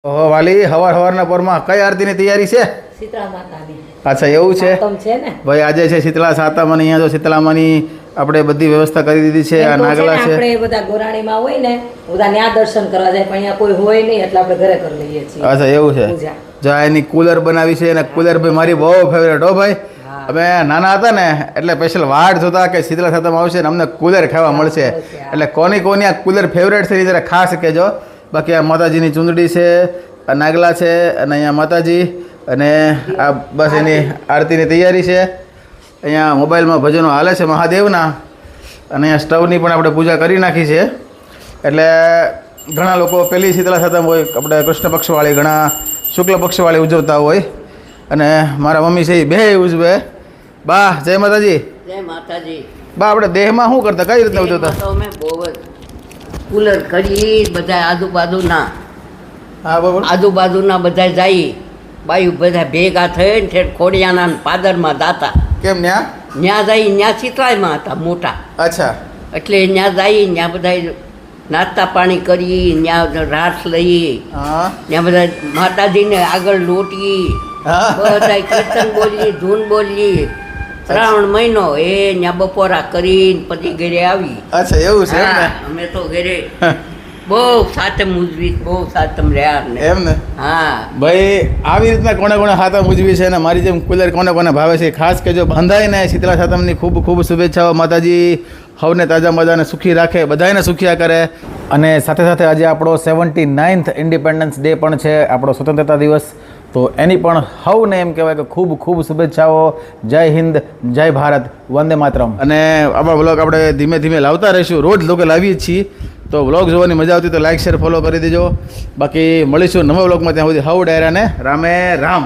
ઓહો વાલી, હવારના પોરમાં કઈ આરતીની તૈયારી છે? શીતળા માતાની. અચ્છા એવું છે સાતમ છે ને ભાઈ, આજે છે શીતળા સાતમ અને અહીંયા જો શીતળામાની આપણે બધી વ્યવસ્થા કરી દીધી છે. આ એમ તો નાગલા છે. આપણે બધા ગોરાણીમાં હોય ને બધા ત્યાં દર્શન કરવા જાય, પણ અહીંયા કોઈ હોય નહીં એટલે આપણે ઘરે કરી લઈએ છીએ. અચ્છા એવું છે. પૂજા. જો એની કુલર બનાવી છે અને કુલર ભાઈ મારી બહુ ફેવરેટ હો ભાઈ. અમે નાના હતા ને એટલે સ્પેશિયલ વાટ જોતા કે શીતળા સાતમ આવશે ને અમને કુલર ખાવા મળશે. એટલે કોની આ કુલર ફેવરેટ છે એ જરા ખાસ કહેજો. બાકી આ માતાજીની ચૂંદડી છે, આ નાગલા છે અને અહીંયા માતાજી અને આ બસ એની આરતીની તૈયારી છે. અહીંયા મોબાઈલમાં ભજનો હાલે છે મહાદેવના અને અહીંયા સ્ટવની પણ આપણે પૂજા કરી નાખી છે. એટલે ઘણા લોકો પહેલી શીતળા સાતમ હોય આપણે કૃષ્ણ પક્ષવાળી, ઘણા શુક્લ પક્ષવાળી ઉજવતા હોય અને મારા મમ્મી છે એ બે ઉજવે. બા જય માતાજી. જય માતાજી. બા આપણે દેહમાં શું કરતા, કઈ રીતના ઉજવતા? તો અમે બહુ જ કુલર કરી બધા આજુબાજુના બધા જઈ બાયુ બધા ભેગા થઈને ઠેઠ ખોડિયાના પાદરમાં દાતા. કેમ ન્યા? ત્યાં જઈ ત્યાં શીતળામાં હતા મોટા, અચ્છા એટલે ત્યાં જઈ ત્યાં બધા નાસ્તા પાણી કરી, ત્યાં રાસ લઈ, હા ત્યાં બધા માતાજીને આગળ લોટી હા બધા કીર્તન બોલી, ધૂન બોલી. શ્રાવણ મહિનો એ ત્યાં બપોરા કરીને પછી ઘરે આવી. અચ્છા એવું છે એમ ને? હા, અમે તો ઘરે બહુ સાતમ ઉજવી, બહુ સાતમ રહ્યા ને. એમ ને હા ભાઈ, આવી રીતના કોને કોને સાતમ ઉજવી છે અને મારી જેમ કુલર કોને કોને ભાવે છે ખાસ કહેજો. બંધાઈને શીતળા સાતમની ખૂબ ખૂબ શુભેચ્છાઓ. માતાજી હવને તાજા મજાને સુખી રાખે, બધાને સુખિયા કરે. અને સાથે સાથે આજે આપણો 79th ઇન્ડિપેન્ડન્સ ડે પણ છે, આપણો સ્વતંત્રતા દિવસ. તો એની પણ હવને એમ કહેવાય કે ખૂબ ખૂબ શુભેચ્છાઓ. જય હિન્દ, જય ભારત, વંદે માતરમ. અને આપણા વ્લોગ આપણે ધીમે ધીમે લાવતા રહીશું, રોજ લોકો લાવીએ જ છીએ. તો વ્લોગ જોવાની મજા આવતી તો લાઈક શેર ફોલો કરી દેજો. બાકી મળીશું નવા વ્લોગમાં, ત્યાં સુધી હવ ડાયરાને રામે રામ.